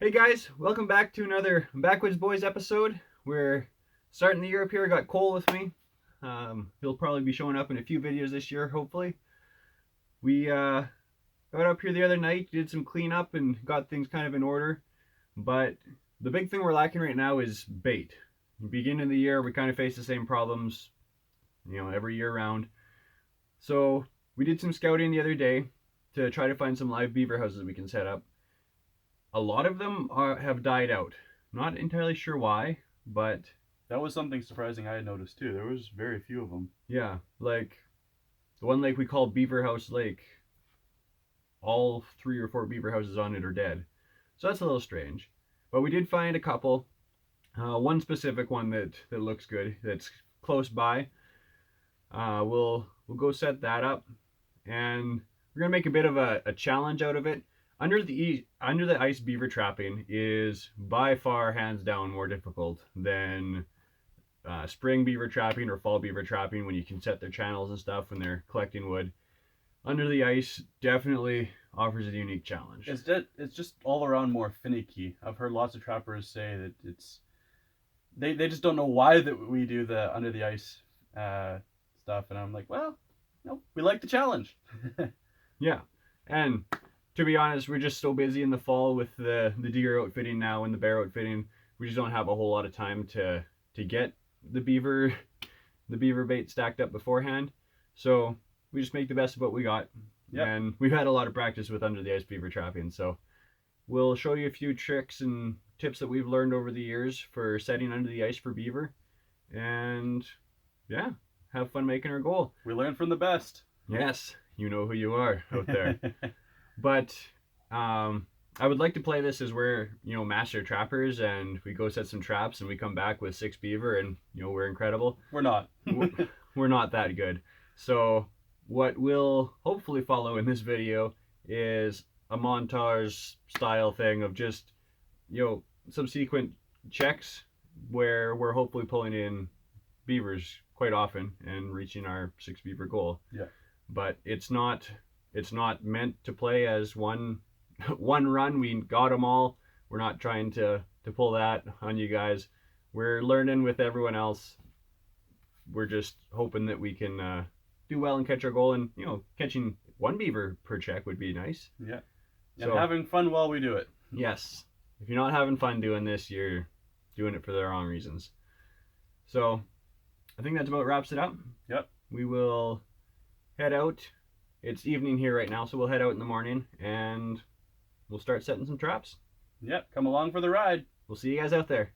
Hey guys, welcome back to another Backwoods Boys episode. We're starting the year up here. I got Kole with me. He'll probably be showing up in a few videos this year, hopefully. We got up here the other night, did some cleanup and got things kind of in order. But the big thing we're lacking right now is bait. Beginning of the year, we kind of face the same problems, every year round. So we did some scouting the other day to try to find some live beaver houses we can set up. A lot of them have died out. Not entirely sure why, but that was something surprising I had noticed too. There was very few of them. Yeah, like the one lake we call Beaver House Lake, all 3 or 4 beaver houses on it are dead. So that's a little strange. But we did find a couple. One specific one that looks good, that's close by. We'll go set that up, and we're gonna make a bit of a challenge out of it. Under the ice beaver trapping is by far, hands down, more difficult than spring beaver trapping or fall beaver trapping, when you can set their channels and stuff when they're collecting wood. Under the ice definitely offers a unique challenge. It's just all around more finicky. I've heard lots of trappers say that they just don't know why that we do the under the ice stuff, and I'm like, well, no, we like the challenge. Yeah, and to be honest, we're just so busy in the fall with the deer outfitting now and the bear outfitting. We just don't have a whole lot of time to get the beaver bait stacked up beforehand. So we just make the best of what we got. Yep. And we've had a lot of practice with under the ice beaver trapping. So we'll show you a few tricks and tips that we've learned over the years for setting under the ice for beaver. And yeah, have fun making our goal. We learn from the best. Yes, you know who you are out there. But I would like to play this as we're, master trappers, and we go set some traps and we come back with 6 beaver and, we're incredible. We're not. We're not that good. So what will hopefully follow in this video is a montage style thing of just, subsequent checks where we're hopefully pulling in beavers quite often and reaching our 6 beaver goal. Yeah. But it's not meant to play as one run. We got them all. We're not trying to pull that on you guys. We're learning with everyone else. We're just hoping that we can do well and catch our goal. And catching 1 beaver per check would be nice. Yeah. And so, having fun while we do it. Yes. If you're not having fun doing this, you're doing it for the wrong reasons. So I think that about wraps it up. Yep. We will head out. It's evening here right now, so we'll head out in the morning and we'll start setting some traps. Yep, come along for the ride. We'll see you guys out there.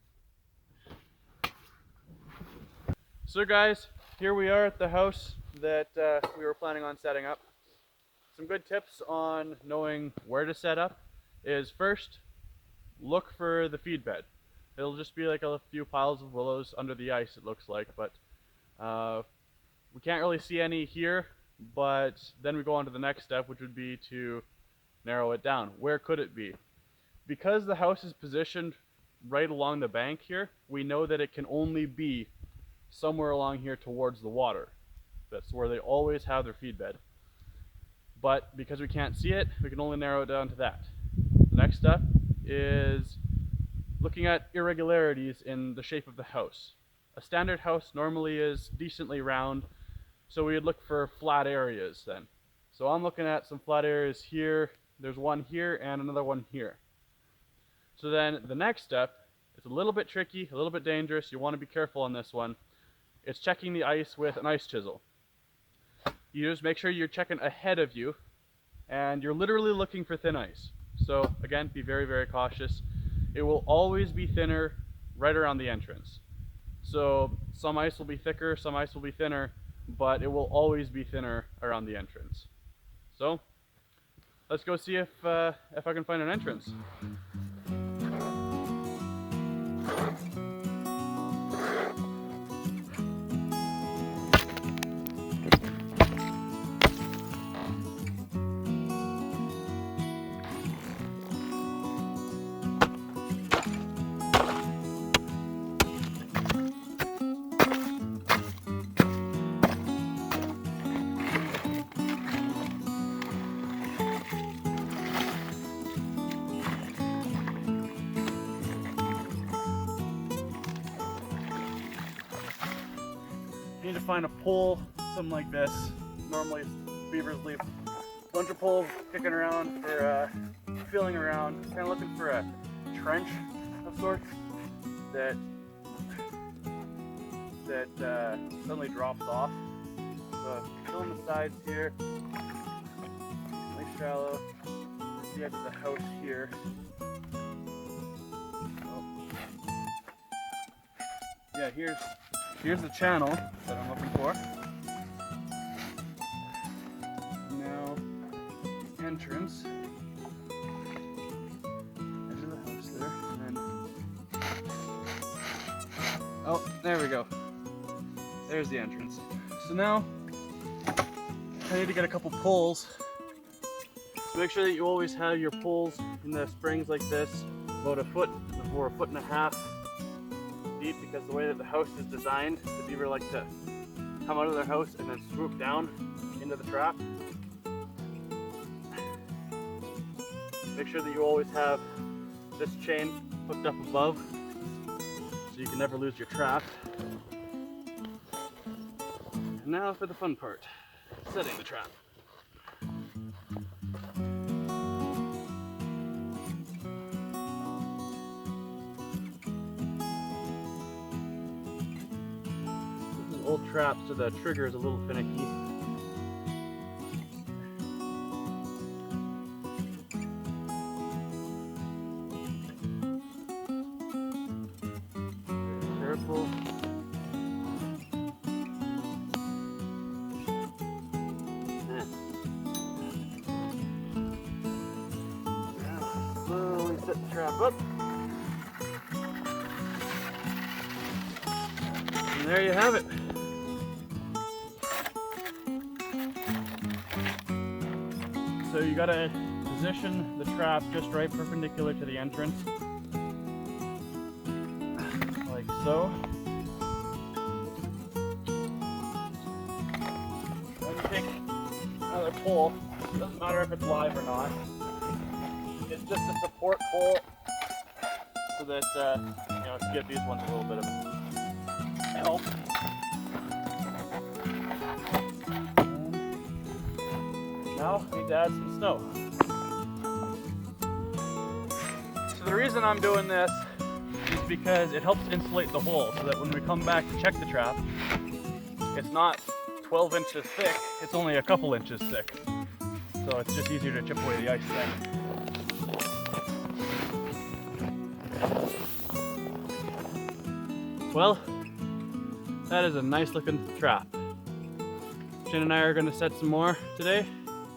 So guys, here we are at the house that we were planning on setting up. Some good tips on knowing where to set up is, first, look for the feed bed. It'll just be like a few piles of willows under the ice, it looks like, but we can't really see any here. But then we go on to the next step, which would be to narrow it down. Where could it be? Because the house is positioned right along the bank here, we know that it can only be somewhere along here towards the water. That's where they always have their feed bed. But because we can't see it, we can only narrow it down to that. The next step is looking at irregularities in the shape of the house. A standard house normally is decently round, so we would look for flat areas then. So I'm looking at some flat areas here. There's one here and another one here. So then the next step, it's a little bit tricky, a little bit dangerous. You want to be careful on this one. It's checking the ice with an ice chisel. You just make sure you're checking ahead of you, and you're literally looking for thin ice. So again, be very, very cautious. It will always be thinner right around the entrance. So some ice will be thicker, some ice will be thinner, but it will always be thinner around the entrance. So let's go see if I can find an entrance. need to find a pole, something like this. Normally beavers leave a bunch of poles kicking around for feeling around, kind of looking for a trench of sorts that suddenly drops off. So filling the sides here, really shallow. There's the edge of the house here. Oh. Yeah, here's the channel that I'm looking for. Now, entrance. Edge of the house there, and then. Oh, there we go. There's the entrance. So now, I need to get a couple poles. So make sure that you always have your poles in the springs like this, about a foot or a foot and a half deep, because the way that the house is designed, the beaver like to come out of their house and then swoop down into the trap. Make sure that you always have this chain hooked up above so you can never lose your trap. And now for the fun part, setting the trap. This is old trap, so the trigger is a little finicky. Careful. Slowly set the trap up. And there you have it. So you gotta position the trap just right, perpendicular to the entrance. Like so. Then you take another pole. It doesn't matter if it's live or not. It's just a support pole so that you know, to give these ones a little bit of help. Now we need to add some snow. So the reason I'm doing this is because it helps insulate the hole, so that when we come back to check the trap, it's not 12 inches thick, it's only a couple inches thick. So it's just easier to chip away the ice then. Well, that is a nice looking trap. Jen and I are going to set some more today,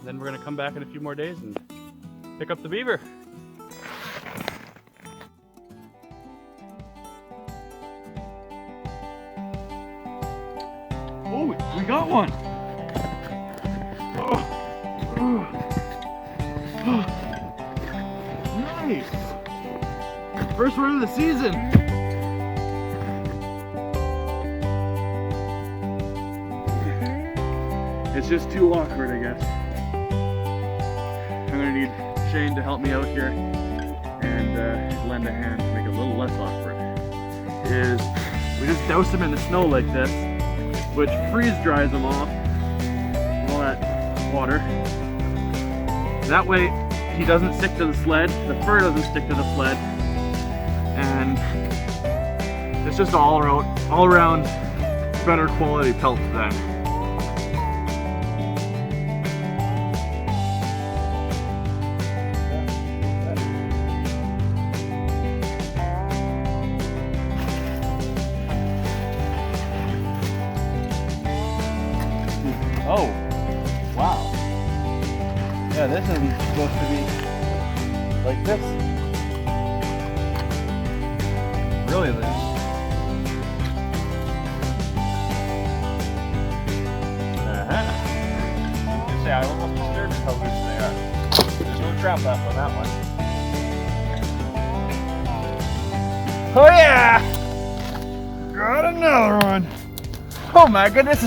then we're going to come back in a few more days and pick up the beaver. Oh, we got one! Nice! First one of the season! It's just too awkward, I guess. I'm gonna need Shane to help me out here and lend a hand to make it a little less awkward. We just douse them in the snow like this, which freeze dries them off, all that water. That way he doesn't stick to the sled, the fur doesn't stick to the sled, and it's just all around better quality pelt then. Oh, wow. Yeah, this isn't supposed to be like this. Really loose. I say, I almost disturbed how loose they are. There's no trap left on that one. Oh yeah! Got another one! Oh my goodness!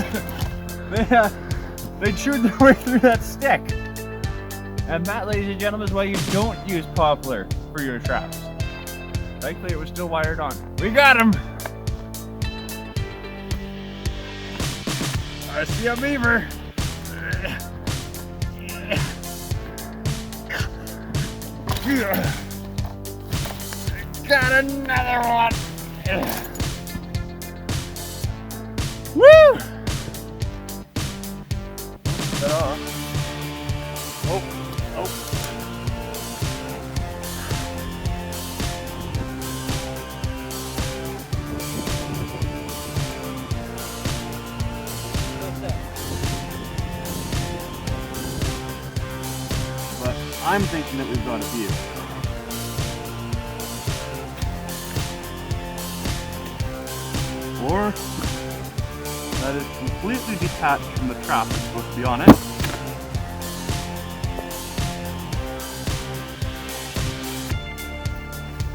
They chewed their way through that stick. And that, ladies and gentlemen, is why you don't use poplar for your traps. Thankfully, it was still wired on. We got him! I see a beaver. Got another one. Woo! Set off. Oh, oh. But I'm thinking that we've got a beaver. Or that is completely detached from the trap it's supposed to be on it.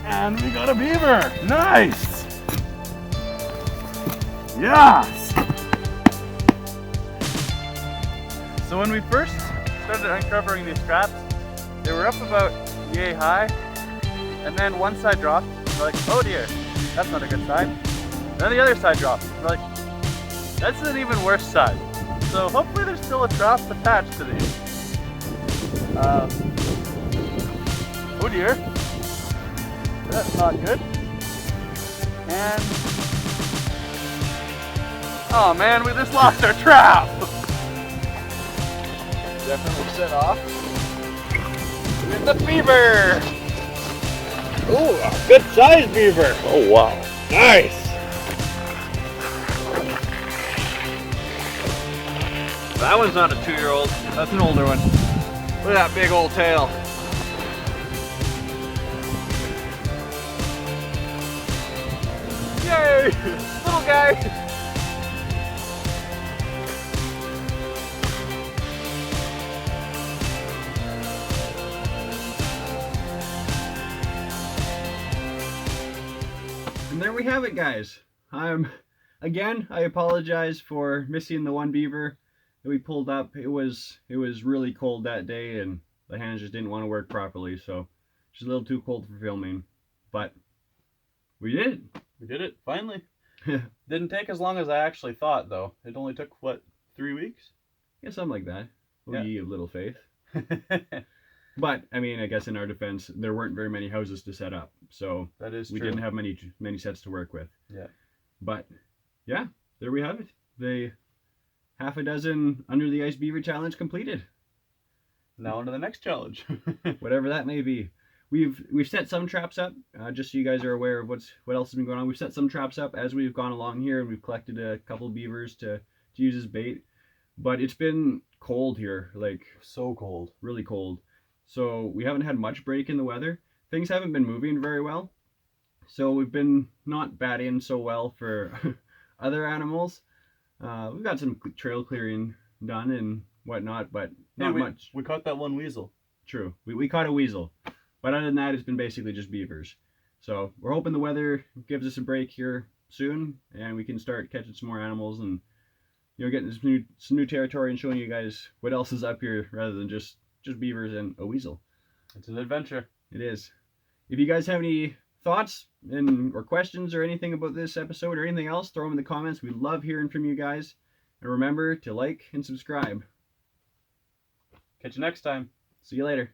And we got a beaver! Nice! Yes! So when we first started uncovering these traps, they were up about yay high, and then one side dropped. We're like, oh dear, that's not a good sign. Then the other side dropped. We're like, that's an even worse side. So hopefully there's still a trap attached to these. Oh dear. That's not good. And oh man, we just lost our trap. Definitely set off with the beaver. Oh, a good sized beaver. Oh wow, nice. That one's not a 2-year-old. That's an older one. Look at that big old tail. Yay! Little guy! And there we have it, guys. Again, I apologize for missing the one beaver that we pulled up. It was really cold that day, and the hands just didn't want to work properly, so just a little too cold for filming. But we did it. We did it, finally. Didn't take as long as I actually thought, though. It only took, what, 3 weeks? Yeah, something like that. Oh, Yeah. ye of little faith. But I mean, I guess in our defense, there weren't very many houses to set up, so That is we true. didn't have many sets to work with. Yeah. But yeah, there we have it. The half a dozen Under the Ice Beaver challenge completed. Now on to the next challenge. Whatever that may be. We've set some traps up, just so you guys are aware of what else has been going on. We've set some traps up as we've gone along here, and we've collected a couple beavers to use as bait. But it's been cold here, like So cold. really cold. So we haven't had much break in the weather. Things haven't been moving very well. So we've been not batting so well for other animals. We've got some trail clearing done and whatnot, but not much. We caught that one weasel. True. We caught a weasel. But other than that, it's been basically just beavers. So we're hoping the weather gives us a break here soon, and we can start catching some more animals and getting some new territory and showing you guys what else is up here rather than just beavers and a weasel. It's an adventure. It is. If you guys have any thoughts or questions or anything about this episode or anything else, throw them in the comments. We love hearing from you guys. And remember to like and subscribe. Catch you next time. See you later.